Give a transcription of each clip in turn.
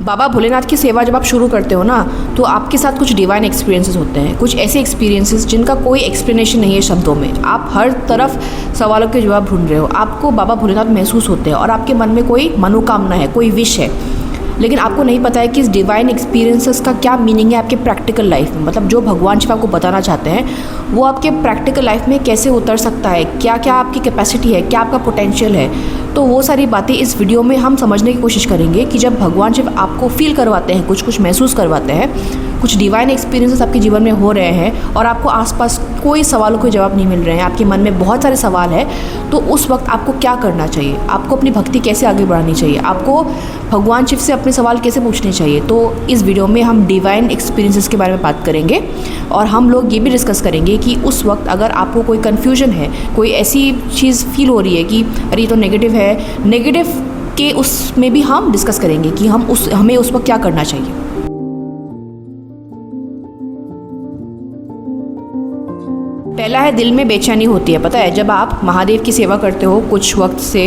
बाबा भोलेनाथ की सेवा जब आप शुरू करते हो ना, तो आपके साथ कुछ डिवाइन एक्सपीरियंसेस होते हैं, कुछ ऐसे एक्सपीरियंसेस जिनका कोई एक्सप्लेनेशन नहीं है शब्दों में। आप हर तरफ सवालों के जवाब ढूंढ रहे हो, आपको बाबा भोलेनाथ महसूस होते हैं और आपके मन में कोई मनोकामना है, कोई विश है, लेकिन आपको नहीं पता है कि इस डिवाइन एक्सपीरियंसेस का क्या मीनिंग है आपके प्रैक्टिकल लाइफ में। मतलब जो भगवान शिव आपको बताना चाहते हैं वो आपके प्रैक्टिकल लाइफ में कैसे उतर सकता है, क्या क्या आपकी कैपेसिटी है, क्या आपका पोटेंशियल है। तो वो सारी बातें इस वीडियो में हम समझने की कोशिश करेंगे कि जब भगवान शिव आपको फील करवाते हैं, कुछ महसूस करवाते हैं, कुछ डिवाइन एक्सपीरियंसेस आपके जीवन में हो रहे हैं और आपको आसपास कोई सवालों के जवाब नहीं मिल रहे हैं, आपके मन में बहुत सारे सवाल हैं, तो उस वक्त आपको क्या करना चाहिए, आपको अपनी भक्ति कैसे आगे बढ़ानी चाहिए, आपको भगवान शिव से अपने सवाल कैसे पूछने चाहिए। तो इस वीडियो में हम डिवाइन एक्सपीरियंसेस के बारे में बात करेंगे और हम लोग ये भी डिस्कस करेंगे कि उस वक्त अगर आपको कोई कन्फ्यूजन है, कोई ऐसी चीज़ फील हो रही है कि अरे ये तो नेगेटिव है, नेगेटिव के उसमें भी हम डिस्कस करेंगे कि हमें उस वक्त क्या करना चाहिए। पहला है, दिल में बेचैनी होती है। पता है, जब आप महादेव की सेवा करते हो कुछ वक्त से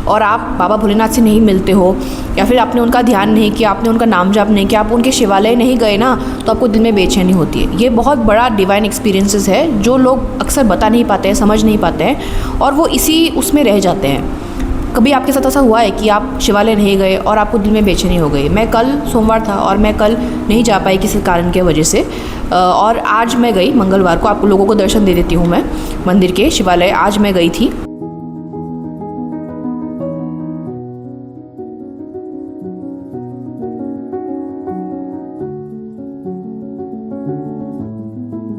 और आप बाबा भोलेनाथ से नहीं मिलते हो या फिर आपने उनका ध्यान नहीं किया, आपने उनका नाम जाप नहीं किया, आप उनके शिवालय नहीं गए ना, तो आपको दिल में बेचैनी होती है। ये बहुत बड़ा डिवाइन एक्सपीरियंसेस है जो लोग अक्सर बता नहीं पाते हैं, समझ नहीं पाते हैं और वो इसी उसमें रह जाते हैं। कभी आपके साथ ऐसा हुआ है कि आप शिवालय नहीं गए और आपको दिल में बेचैनी हो गई? मैं कल सोमवार था और मैं कल नहीं जा पाई किसी कारण के वजह से, और आज मैं गई मंगलवार को। आप लोगों को दर्शन दे देती हूँ मैं मंदिर के, शिवालय आज मैं गई थी।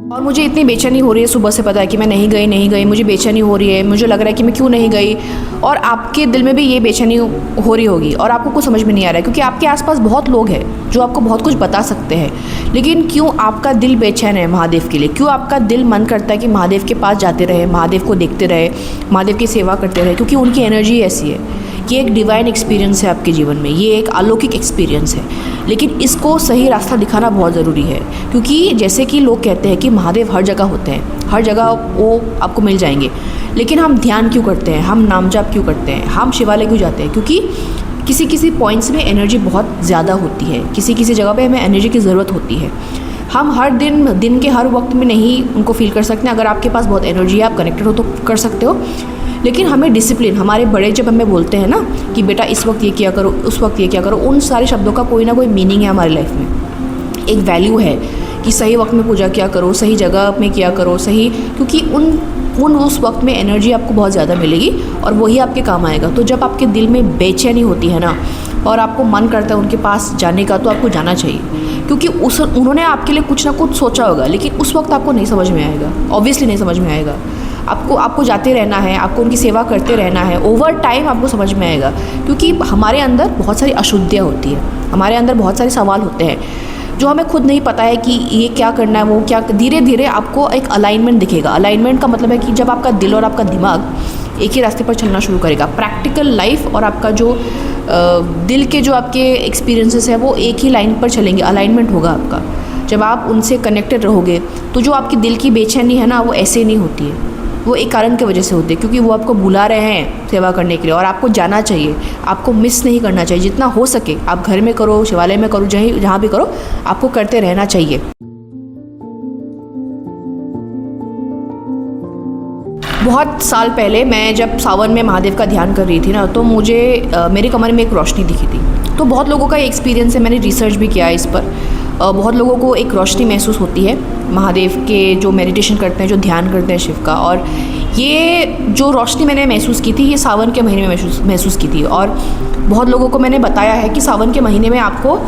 और मुझे इतनी बेचैनी हो रही है सुबह से, पता है कि मैं नहीं गई, मुझे बेचैनी हो रही है, मुझे लग रहा है कि मैं क्यों नहीं गई। और आपके दिल में भी ये बेचैनी हो रही होगी और आपको कुछ समझ में नहीं आ रहा है, क्योंकि आपके आसपास बहुत लोग हैं जो आपको बहुत कुछ बता सकते हैं, लेकिन क्यों आपका दिल बेचैन है महादेव के लिए? क्यों आपका दिल मन करता है कि महादेव के पास जाते रहे, महादेव को देखते रहे, महादेव की सेवा करते रहे? क्योंकि उनकी एनर्जी ऐसी है। ये एक डिवाइन एक्सपीरियंस है आपके जीवन में, ये एक अलौकिक एक्सपीरियंस है, लेकिन इसको सही रास्ता दिखाना बहुत ज़रूरी है। क्योंकि जैसे कि लोग कहते हैं कि महादेव हर जगह होते हैं, हर जगह वो आपको मिल जाएंगे, लेकिन हम ध्यान क्यों करते हैं, हम नाम जाप क्यों करते हैं, हम शिवालय क्यों जाते हैं? क्योंकि किसी किसी पॉइंट्स में एनर्जी बहुत ज़्यादा होती है, किसी किसी जगह पे हमें एनर्जी की ज़रूरत होती है। हम हर दिन के हर वक्त में नहीं उनको फील कर सकते। अगर आपके पास बहुत एनर्जी है, आप कनेक्टेड हो तो कर सकते हो, लेकिन हमें डिसिप्लिन, हमारे बड़े जब हमें बोलते हैं ना कि बेटा इस वक्त ये किया करो, उस वक्त ये किया करो, उन सारे शब्दों का कोई ना कोई मीनिंग है हमारी लाइफ में। एक वैल्यू है कि सही वक्त में पूजा किया करो, सही जगह में किया करो, सही, क्योंकि उस वक्त में एनर्जी आपको बहुत ज़्यादा मिलेगी और वही आपके काम आएगा। तो जब आपके दिल में बेचैनी होती है ना और आपको मन करता है उनके पास जाने का, तो आपको जाना चाहिए, क्योंकि उन्होंने आपके लिए कुछ ना कुछ सोचा होगा, लेकिन उस वक्त आपको नहीं समझ में आएगा, ऑब्वियसली नहीं समझ में आएगा। आपको जाते रहना है, आपको उनकी सेवा करते रहना है, ओवर टाइम आपको समझ में आएगा। क्योंकि हमारे अंदर बहुत सारी अशुद्धियाँ होती है, हमारे अंदर बहुत सारे सवाल होते हैं जो हमें खुद नहीं पता है कि ये क्या करना है, वो क्या। धीरे धीरे आपको एक अलाइनमेंट दिखेगा। अलाइनमेंट का मतलब है कि जब आपका दिल और आपका दिमाग एक ही रास्ते पर चलना शुरू करेगा, प्रैक्टिकल लाइफ और आपका जो दिल के जो आपके एक्सपीरियंसेस है वो एक ही लाइन पर चलेंगे, अलाइनमेंट होगा आपका। जब आप उनसे कनेक्टेड रहोगे तो जो आपकी दिल की बेचैनी है ना, वो ऐसे नहीं होती है, वो एक कारण की वजह से होती है, क्योंकि वो आपको बुला रहे हैं सेवा करने के लिए और आपको जाना चाहिए, आपको मिस नहीं करना चाहिए। जितना हो सके आप घर में करो, शिवालय में करो, जहाँ भी करो, आपको करते रहना चाहिए। बहुत साल पहले मैं जब सावन में महादेव का ध्यान कर रही थी ना, तो मुझे मेरे कमरे में एक रोशनी दिखी थी। तो बहुत लोगों का एक्सपीरियंस है, मैंने रिसर्च भी किया है इस पर। बहुत लोगों को एक रोशनी महसूस होती है महादेव के, जो मेडिटेशन करते हैं, जो ध्यान करते हैं शिव का। और ये जो रोशनी मैंने महसूस की थी, ये सावन के महीने में महसूस की थी। और बहुत लोगों को मैंने बताया है कि सावन के महीने में आपको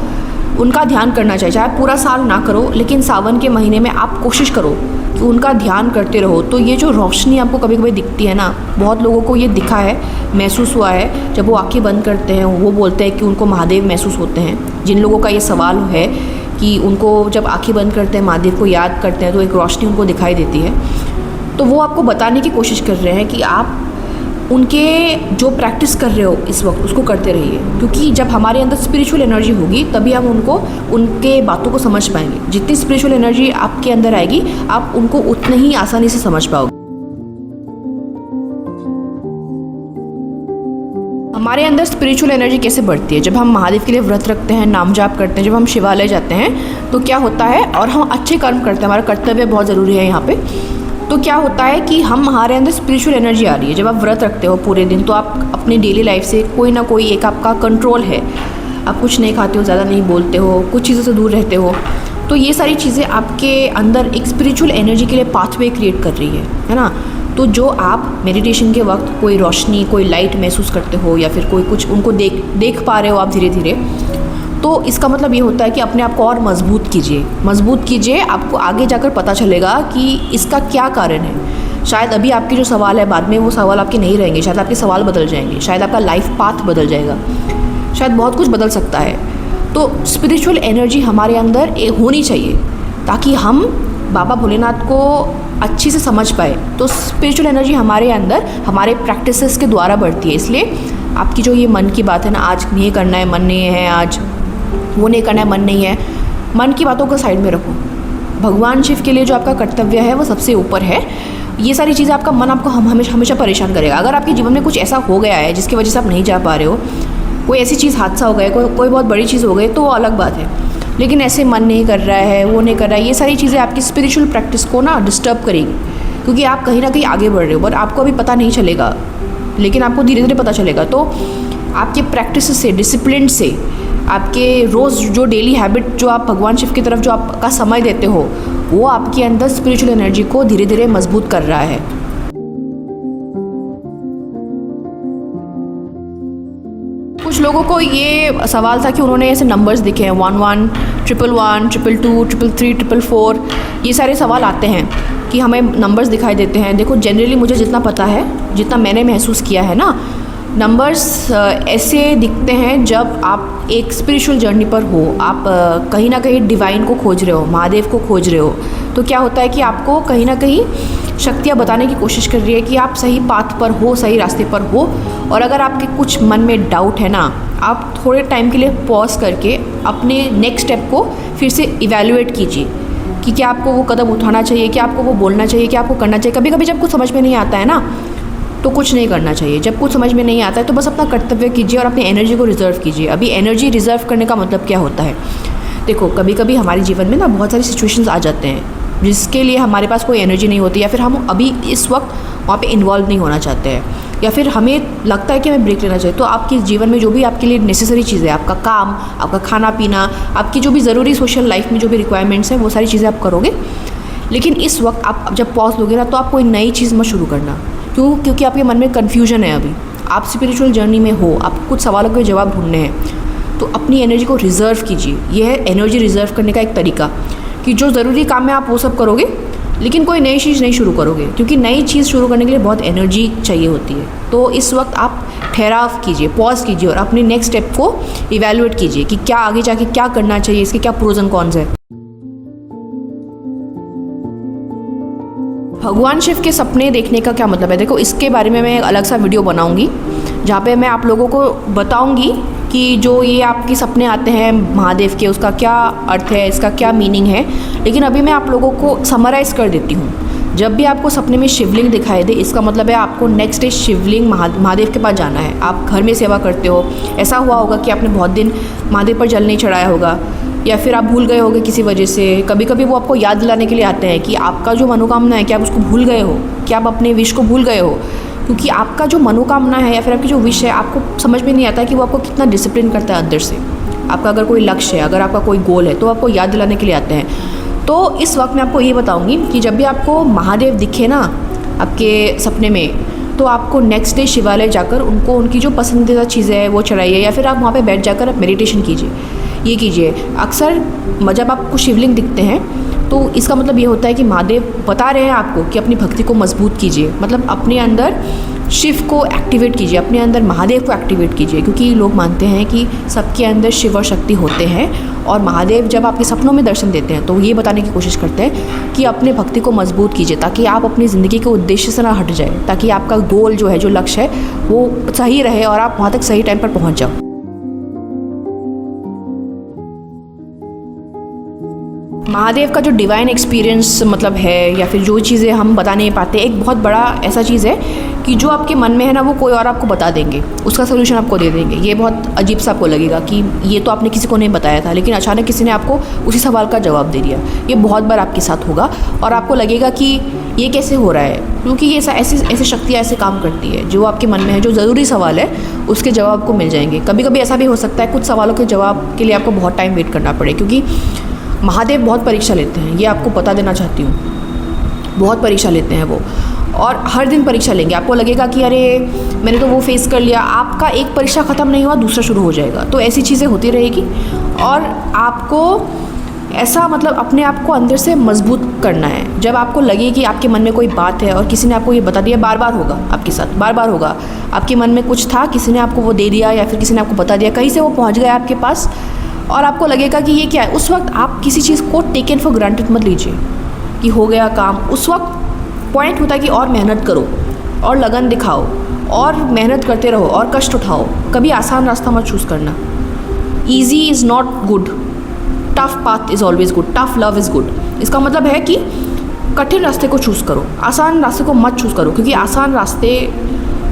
उनका ध्यान करना चाहिए, चाहे पूरा साल ना करो, लेकिन सावन के महीने में आप कोशिश करो कि उनका ध्यान करते रहो। तो ये जो रोशनी आपको कभी कभी दिखती है ना, बहुत लोगों को ये दिखा है, महसूस हुआ है। जब वो आँखें बंद करते हैं, वो बोलते हैं कि उनको महादेव महसूस होते हैं। जिन लोगों का ये सवाल है कि उनको जब आँखें बंद करते हैं, महादेव को याद करते हैं, तो एक रोशनी उनको दिखाई देती है, तो वो आपको बताने की कोशिश कर रहे हैं कि आप उनके जो प्रैक्टिस कर रहे हो इस वक्त, उसको करते रहिए। क्योंकि जब हमारे अंदर स्पिरिचुअल एनर्जी होगी, तभी हम उनके बातों को समझ पाएंगे। जितनी स्पिरिचुअल एनर्जी आपके अंदर आएगी, आप उनको उतने ही आसानी से समझ पाओगे। हमारे अंदर स्पिरिचुअल एनर्जी कैसे बढ़ती है? जब हम महादेव के लिए व्रत रखते हैं, नाम जाप करते हैं, जब हम शिवालय जाते हैं तो क्या होता है, और हम अच्छे कर्म करते हैं, हमारा कर्तव्य बहुत ज़रूरी है यहाँ पे, तो क्या होता है कि हमारे अंदर स्पिरिचुअल एनर्जी आ रही है। जब आप व्रत रखते हो पूरे दिन तो आप अपनी डेली लाइफ से कोई ना कोई एक आपका कंट्रोल है, आप कुछ नहीं खाते हो, ज़्यादा नहीं बोलते हो, कुछ चीज़ों से दूर रहते हो, तो ये सारी चीज़ें आपके अंदर एक स्पिरिचुअल एनर्जी के लिए पाथवे क्रिएट कर रही है ना। तो जो आप मेडिटेशन के वक्त कोई रोशनी, कोई लाइट महसूस करते हो या फिर कोई कुछ उनको देख पा रहे हो आप धीरे धीरे, तो इसका मतलब ये होता है कि अपने आप को और मजबूत कीजिए। आपको आगे जाकर पता चलेगा कि इसका क्या कारण है। शायद अभी आपके जो सवाल है, बाद में वो सवाल आपके नहीं रहेंगे, शायद आपके सवाल बदल जाएंगे, शायद आपका लाइफ पाथ बदल जाएगा, शायद बहुत कुछ बदल सकता है। तो स्पिरिचुअल एनर्जी हमारे अंदर होनी चाहिए ताकि हम बाबा भोलेनाथ को अच्छी से समझ पाए। तो स्पिरिचुअल एनर्जी हमारे अंदर हमारे प्रैक्टिसेस के द्वारा बढ़ती है। इसलिए आपकी जो ये मन की बात है ना, आज ये करना है मन नहीं है, आज वो नहीं करना है मन नहीं है, मन की बातों को साइड में रखो। भगवान शिव के लिए जो आपका कर्तव्य है वो सबसे ऊपर है। ये सारी चीज़ें आपका मन आपको हमेशा परेशान करेगा। अगर आपके जीवन में कुछ ऐसा हो गया है जिसकी वजह से आप नहीं जा पा रहे हो, कोई ऐसी चीज़ हादसा हो गया, कोई बहुत बड़ी चीज़ हो गई, तो वो अलग बात है। लेकिन ऐसे मन नहीं कर रहा है, वो नहीं कर रहा है, ये सारी चीज़ें आपकी स्पिरिचुअल प्रैक्टिस को ना डिस्टर्ब करेगी, क्योंकि आप कहीं ना कहीं आगे बढ़ रहे हो, बट आपको अभी पता नहीं चलेगा, लेकिन आपको धीरे धीरे पता चलेगा। तो आपके प्रैक्टिस से, डिसिप्लिन से, आपके रोज़ जो डेली हैबिट जो आप भगवान शिव की तरफ जो आपका समय देते हो, वो आपके अंदर स्पिरिचुअल एनर्जी को धीरे धीरे मजबूत कर रहा है। कुछ लोगों को ये सवाल था कि उन्होंने ऐसे नंबर्स दिखे हैं 11, 111, 222, 333, 444, ये सारे सवाल आते हैं कि हमें नंबर्स दिखाई देते हैं। देखो, जनरली मुझे जितना पता है, जितना मैंने महसूस किया है ना, नंबर्स ऐसे दिखते हैं जब आप एक स्पिरिचुअल जर्नी पर हो, आप कहीं ना कहीं डिवाइन को खोज रहे हो, महादेव को खोज रहे हो, तो क्या होता है कि आपको कहीं ना कहीं शक्तियाँ बताने की कोशिश कर रही है कि आप सही पाथ पर हो, सही रास्ते पर हो। और अगर आपके कुछ मन में डाउट है ना, आप थोड़े टाइम के लिए पॉज करके अपने नेक्स्ट स्टेप को फिर से इवैल्यूएट कीजिए कि क्या आपको वो कदम उठाना चाहिए, क्या आपको वो बोलना चाहिए, क्या आपको करना चाहिए। कभी कभी जब कुछ समझ में नहीं आता है ना, तो कुछ नहीं करना चाहिए। जब कुछ समझ में नहीं आता है तो बस अपना कर्तव्य कीजिए और अपनी एनर्जी को रिजर्व कीजिए। अभी एनर्जी रिजर्व करने का मतलब क्या होता है? देखो, कभी कभी हमारे जीवन में ना बहुत सारी सिचुएशंस आ जाते हैं जिसके लिए हमारे पास कोई एनर्जी नहीं होती, या फिर हम अभी इस वक्त वहाँ पे इन्वॉल्व नहीं होना चाहते हैं, या फिर हमें लगता है कि हमें ब्रेक लेना चाहिए। तो आपके जीवन में जो भी आपके लिए नेसेसरी चीज़ें, आपका काम, आपका खाना पीना, आपकी जो भी ज़रूरी सोशल लाइफ में जो भी रिक्वायरमेंट्स हैं, वो सारी चीज़ें आप करोगे। लेकिन इस वक्त आप जब पॉज लोगे ना, तो आप कोई नई चीज़ मत शुरू करना। क्योंकि आपके मन में कन्फ्यूजन है, अभी आप स्पिरिचुअल जर्नी में हो, आपको कुछ सवालों के जवाब ढूंढने हैं। तो अपनी एनर्जी को रिज़र्व कीजिए। यह है एनर्जी रिज़र्व करने का एक तरीका, कि जो ज़रूरी काम है आप वो सब करोगे, लेकिन कोई नई चीज़ नहीं शुरू करोगे, क्योंकि नई चीज़ शुरू करने के लिए बहुत एनर्जी चाहिए होती है। तो इस वक्त आप ठहराव कीजिए, पॉज कीजिए और अपने नेक्स्ट स्टेप को इवैल्यूएट कीजिए कि क्या आगे जाके क्या करना चाहिए, इसके क्या प्रोज एंड कॉन्स है। भगवान शिव के सपने देखने का क्या मतलब है? देखो, इसके बारे में मैं एक अलग सा वीडियो बनाऊंगी जहाँ पे मैं आप लोगों को बताऊंगी कि जो ये आपके सपने आते हैं महादेव के, उसका क्या अर्थ है, इसका क्या मीनिंग है। लेकिन अभी मैं आप लोगों को समराइज़ कर देती हूँ। जब भी आपको सपने में शिवलिंग दिखाई दे, इसका मतलब है आपको नेक्स्ट डे शिवलिंग महादेव के पास जाना है। आप घर में सेवा करते हो, ऐसा हुआ होगा कि आपने बहुत दिन महादेव पर जल नहीं चढ़ाया होगा, या फिर आप भूल गए होगे किसी वजह से। कभी कभी वो आपको याद दिलाने के लिए आते हैं कि आपका जो मनोकामना है, क्या आप उसको भूल गए हो, क्या आप अपने विश को भूल गए हो। क्योंकि आपका जो मनोकामना है या फिर आपकी जो विश है, आपको समझ में नहीं आता कि वो आपको कितना डिसिप्लिन करता है अंदर से। आपका अगर कोई लक्ष्य है, अगर आपका कोई गोल है, तो आपको याद दिलाने के लिए आते हैं। तो इस वक्त मैं आपको ये बताऊंगी कि जब भी आपको महादेव दिखे ना आपके सपने में, तो आपको नेक्स्ट डे शिवालय जाकर उनको उनकी जो पसंदीदा चीज़ें हैं वो चढ़ाइए, या फिर आप वहाँ पे बैठ जाकर मेडिटेशन कीजिए। ये कीजिए। अक्सर जब आपको शिवलिंग दिखते हैं तो इसका मतलब ये होता है कि महादेव बता रहे हैं आपको कि अपनी भक्ति को मजबूत कीजिए, मतलब अपने अंदर शिव को एक्टिवेट कीजिए, अपने अंदर महादेव को एक्टिवेट कीजिए। क्योंकि लोग मानते हैं कि सबके अंदर शिव और शक्ति होते हैं, और महादेव जब आपके सपनों में दर्शन देते हैं तो ये बताने की कोशिश करते हैं कि अपने भक्ति को मजबूत कीजिए, ताकि आप अपनी ज़िंदगी के उद्देश्य से ना हट जाए, ताकि आपका गोल जो है, जो लक्ष्य है, वो सही रहे और आप वहाँ तक सही टाइम पर पहुँच जाओ। महादेव का जो डिवाइन एक्सपीरियंस मतलब है, या फिर जो चीज़ें हम बता नहीं पाते, एक बहुत बड़ा ऐसा चीज़ है कि जो आपके मन में है ना, वो कोई और आपको बता देंगे, उसका सोल्यूशन आपको दे देंगे। ये बहुत अजीब सा आपको लगेगा कि ये तो आपने किसी को नहीं बताया था, लेकिन अचानक किसी ने आपको उसी सवाल का जवाब दे दिया। ये बहुत बार आपके साथ होगा और आपको लगेगा कि ये कैसे हो रहा है, क्योंकि ये ऐसी शक्तियाँ ऐसे काम करती है। जो आपके मन में है, जो ज़रूरी सवाल है, उसके जवाब आपको मिल जाएंगे। कभी कभी ऐसा भी हो सकता है कुछ सवालों के जवाब के लिए आपको बहुत टाइम वेट करना पड़े, क्योंकि महादेव बहुत परीक्षा लेते हैं। ये आपको बता देना चाहती हूँ, बहुत परीक्षा लेते हैं वो, और हर दिन परीक्षा लेंगे। आपको लगेगा कि अरे मैंने तो वो फेस कर लिया, आपका एक परीक्षा ख़त्म नहीं हुआ दूसरा शुरू हो जाएगा। तो ऐसी चीज़ें होती रहेगी और आपको ऐसा मतलब अपने आप को अंदर से मजबूत करना है। जब आपको लगे कि आपके मन में कोई बात है और किसी ने आपको ये बता दिया, बार बार होगा आपके साथ, बार बार होगा। आपके मन में कुछ था, किसी ने आपको वो दे दिया या फिर किसी ने आपको बता दिया, कहीं से वो पहुँच गया आपके पास और आपको लगेगा कि ये क्या है। उस वक्त आप किसी चीज़ को टेकन फॉर ग्रांटेड मत लीजिए कि हो गया काम। उस वक्त पॉइंट होता है कि और मेहनत करो और लगन दिखाओ और मेहनत करते रहो और कष्ट उठाओ। कभी आसान रास्ता मत चूज़ करना। Easy is not good, tough path is always good, tough love is good. इसका मतलब है कि कठिन रास्ते को चूज़ करो, आसान रास्ते को मत चूज़ करो, क्योंकि आसान रास्ते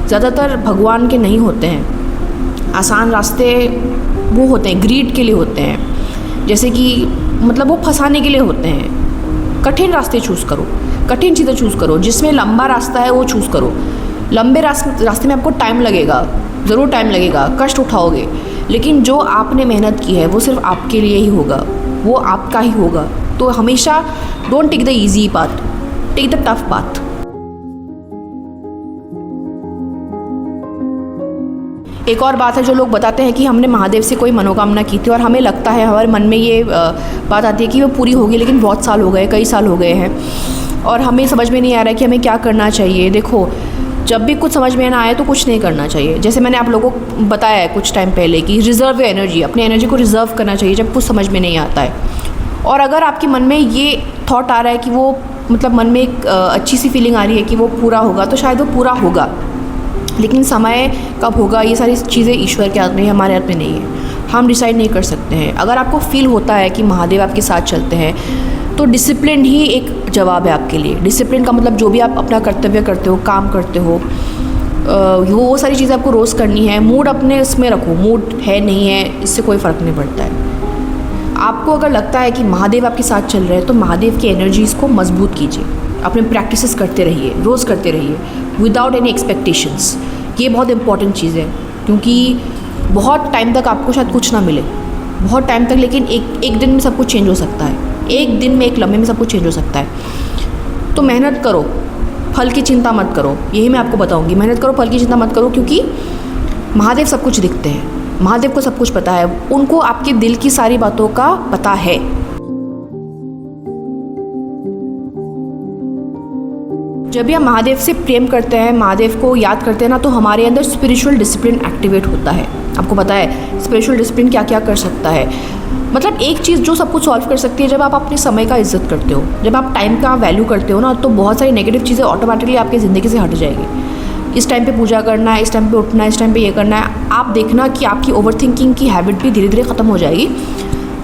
ज़्यादातर भगवान के नहीं होते हैं। आसान रास्ते वो होते हैं, ग्रीड के लिए होते हैं, जैसे कि मतलब वो फंसाने के लिए होते हैं। कठिन रास्ते चूज़ करो, कठिन चीज़ें चूज़ करो, जिसमें लंबा रास्ता है वो चूज़ करो। लंबे रास्ते में आपको टाइम लगेगा, ज़रूर टाइम लगेगा, कष्ट उठाओगे, लेकिन जो आपने मेहनत की है वो सिर्फ आपके लिए ही होगा, वो आपका ही होगा। तो हमेशा don't take the easy path, take the tough path. एक और बात है, जो लोग बताते हैं कि हमने महादेव से कोई मनोकामना की थी और हमें लगता है, हमारे मन में ये बात आती है कि वो पूरी होगी, लेकिन बहुत साल हो गए, कई साल हो गए हैं और हमें समझ में नहीं आ रहा है कि हमें क्या करना चाहिए। देखो, जब भी कुछ समझ में ना आए तो कुछ नहीं करना चाहिए। जैसे मैंने आप लोगों को बताया है कुछ टाइम पहले कि रिज़र्व एनर्जी, अपनी एनर्जी को रिज़र्व करना चाहिए जब कुछ समझ में नहीं आता है। और अगर आपके मन में ये थॉट आ रहा है कि वो मतलब मन में एक अच्छी सी फीलिंग आ रही है कि वो पूरा होगा, तो शायद वो पूरा होगा, लेकिन समय कब होगा ये सारी चीज़ें ईश्वर के हाथ में है, हमारे हाथ में नहीं है। हम डिसाइड नहीं कर सकते हैं। अगर आपको फील होता है कि महादेव आपके साथ चलते हैं, तो डिसिप्लिन ही एक जवाब है आपके लिए। डिसिप्लिन का मतलब जो भी आप अपना कर्तव्य करते हो, काम करते हो, वो सारी चीज़ें आपको रोज़ करनी है। मूड अपने इसमें रखो, मूड है नहीं है इससे कोई फ़र्क नहीं पड़ता है। आपको अगर लगता है कि महादेव आपके साथ चल रहे हैं, तो महादेव की एनर्जीज़ को मजबूत कीजिए, अपने प्रैक्टिसेस करते रहिए, रोज़ करते रहिए, विदाउट एनी एक्सपेक्टेशंस। ये बहुत इंपॉर्टेंट चीज़ है, क्योंकि बहुत टाइम तक आपको शायद कुछ ना मिले, बहुत टाइम तक, लेकिन एक दिन में सब कुछ चेंज हो सकता है। एक दिन में, एक लम्हे में सब कुछ चेंज हो सकता है। तो मेहनत करो, फल की चिंता मत करो, यही मैं आपको बताऊंगी। मेहनत करो, फल की चिंता मत करो, क्योंकि महादेव सब कुछ दिखते हैं, महादेव को सब कुछ पता है, उनको आपके दिल की सारी बातों का पता है। जब भी हम महादेव से प्रेम करते हैं, महादेव को याद करते हैं ना, तो हमारे अंदर स्पिरिचुअल डिसिप्लिन एक्टिवेट होता है। आपको पता है स्पिरिचुअल डिसिप्लिन क्या क्या कर सकता है? मतलब एक चीज़ जो सब कुछ सॉल्व कर सकती है, जब आप अपने समय का इज्जत करते हो, जब आप टाइम का वैल्यू करते हो ना, तो बहुत सारी नेगेटिव चीज़ें ऑटोमेटिकली आपकी ज़िंदगी से हट जाएगी। इस टाइम पे पूजा करना है, इस टाइम पे उठना है, इस टाइम पे ये करना है, आप देखना कि आपकी ओवरथिंकिंग की हैबिट भी धीरे धीरे ख़त्म हो जाएगी।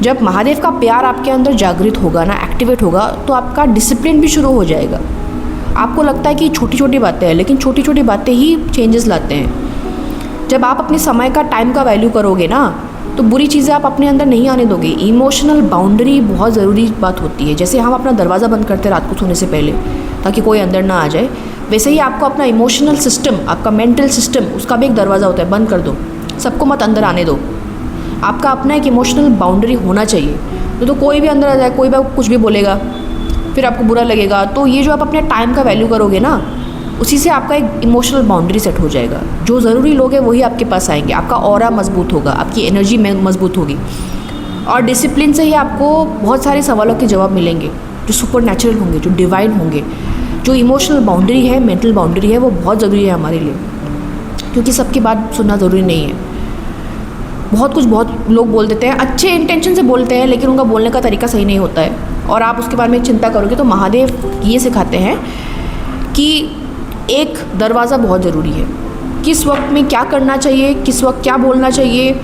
जब महादेव का प्यार आपके अंदर जागृत होगा ना, एक्टिवेट होगा, तो आपका डिसिप्लिन भी शुरू हो जाएगा। आपको लगता है कि छोटी छोटी बातें हैं, लेकिन छोटी छोटी बातें ही चेंजेस लाते हैं। जब आप अपने समय का, टाइम का वैल्यू करोगे ना, तो बुरी चीज़ें आप अपने अंदर नहीं आने दोगे। इमोशनल बाउंड्री बहुत ज़रूरी बात होती है। जैसे हम अपना दरवाज़ा बंद करते हैं रात को सोने से पहले ताकि कोई अंदर ना आ जाए, वैसे ही आपको अपना इमोशनल सिस्टम, आपका मेंटल सिस्टम, उसका भी एक दरवाज़ा होता है, बंद कर दो। सबको मत अंदर आने दो। आपका अपना एक इमोशनल बाउंड्री होना चाहिए। तो कोई भी अंदर आ जाए, कोई भी कुछ भी बोलेगा, फिर आपको बुरा लगेगा। तो ये जो आप अपने टाइम का वैल्यू करोगे ना, उसी से आपका एक इमोशनल बाउंड्री सेट हो जाएगा। जो ज़रूरी लोग हैं वही आपके पास आएंगे, आपका ऑरा मजबूत होगा, आपकी एनर्जी मजबूत होगी, और डिसिप्लिन से ही आपको बहुत सारे सवालों के जवाब मिलेंगे जो सुपर नेचुरल होंगे, जो डिवाइन होंगे। जो इमोशनल बाउंड्री है, मेंटल बाउंड्री है, वो बहुत ज़रूरी है हमारे लिए, क्योंकि सबकी बात सुनना ज़रूरी नहीं है। बहुत लोग बोल देते हैं, अच्छे इंटेंशन से बोलते हैं, लेकिन उनका बोलने का तरीका सही नहीं होता है, और आप उसके बारे में चिंता करोगे। तो महादेव ये सिखाते हैं कि एक दरवाज़ा बहुत ज़रूरी है, किस वक्त में क्या करना चाहिए, किस वक्त क्या बोलना चाहिए,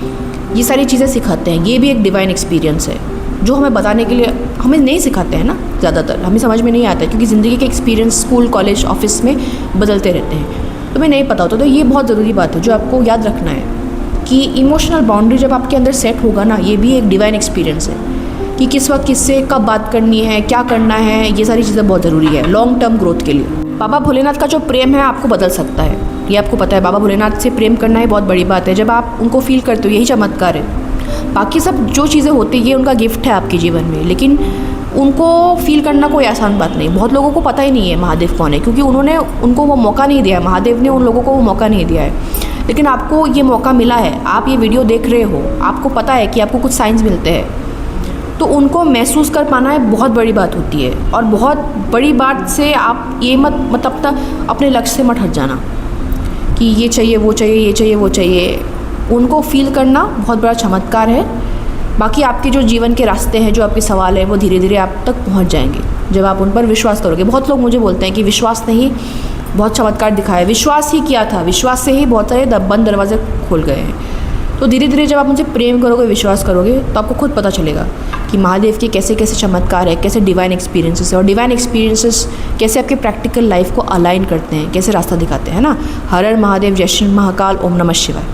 ये सारी चीज़ें सिखाते हैं। ये भी एक डिवाइन एक्सपीरियंस है। जो हमें बताने के लिए हमें नहीं सिखाते हैं ना, ज़्यादातर हमें समझ में नहीं आता है, क्योंकि ज़िंदगी के एक्सपीरियंस स्कूल कॉलेज ऑफिस में बदलते रहते हैं, तो हमें नहीं पता होता। तो ये बहुत ज़रूरी बात है जो आपको याद रखना है कि इमोशनल बाउंड्री जब आपके अंदर सेट होगा ना, ये भी एक डिवाइन एक्सपीरियंस है कि किस वक्त किससे कब बात करनी है, क्या करना है, ये सारी चीज़ें बहुत ज़रूरी है लॉन्ग टर्म ग्रोथ के लिए। बाबा भोलेनाथ का जो प्रेम है आपको बदल सकता है, ये आपको पता है। बाबा भोलेनाथ से प्रेम करना ही बहुत बड़ी बात है, जब आप उनको फील करते हो यही चमत्कार है। बाकी सब जो चीज़ें होती है ये उनका गिफ्ट है आपके जीवन में, लेकिन उनको फील करना कोई आसान बात नहीं। बहुत लोगों को पता ही नहीं है महादेव कौन है, क्योंकि उन्होंने उनको वो मौका नहीं दिया है, महादेव ने उन लोगों को वो मौका नहीं दिया है। लेकिन आपको ये मौका मिला है, आप ये वीडियो देख रहे हो, आपको पता है कि आपको कुछ साइंस मिलते हैं, तो उनको महसूस कर पाना है बहुत बड़ी बात होती है। और बहुत बड़ी बात से आप ये मतलब अपने लक्ष्य से मत हट जाना कि ये चाहिए वो चाहिए, ये चाहिए वो चाहिए। उनको फील करना बहुत बड़ा चमत्कार है। बाकी आपके जो जीवन के रास्ते हैं, जो आपके सवाल है, वो धीरे धीरे आप तक पहुंच जाएंगे जब आप उन पर विश्वास करोगे। बहुत लोग मुझे बोलते हैं कि विश्वास नहीं, बहुत चमत्कार दिखाया। विश्वास ही किया था, विश्वास से ही बहुत सारे बंद दरवाजे खोल गए हैं। तो धीरे धीरे जब आप मुझे प्रेम करोगे, विश्वास करोगे, तो आपको खुद पता चलेगा कि महादेव के कैसे कैसे चमत्कार है, कैसे डिवाइन एक्सपीरियंसेस है, और डिवाइन एक्सपीरियंसेस कैसे आपके प्रैक्टिकल लाइफ को अलाइन करते हैं, कैसे रास्ता दिखाते हैं ना। हर हर महादेव, जय श्री महाकाल, ओम नमः शिवाय।